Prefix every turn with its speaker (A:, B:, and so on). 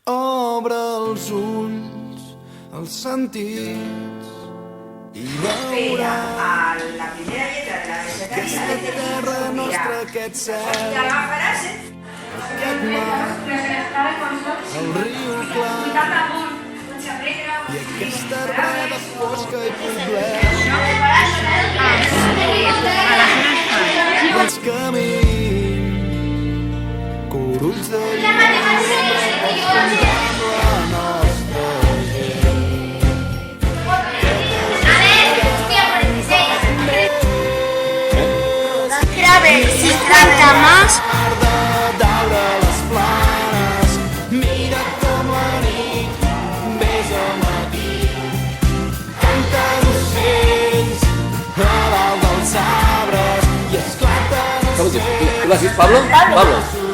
A: Obre els ulls, els sentits i veuràs
B: la primera lletra de la
A: aquesta terra nostra, aquest cel, aquest mar, el riu clar i aquesta arbreda fosca i poblada, els camins, corulls de llum, cantant la nostra gent.
C: Si canta más,
A: De daure les planes, mira com la nit ves al matí. Canten ocells a dalt dels arbres i esclaten
D: ¿Cómo que? ¿Tú lo has dicho, Pablo? Pablo.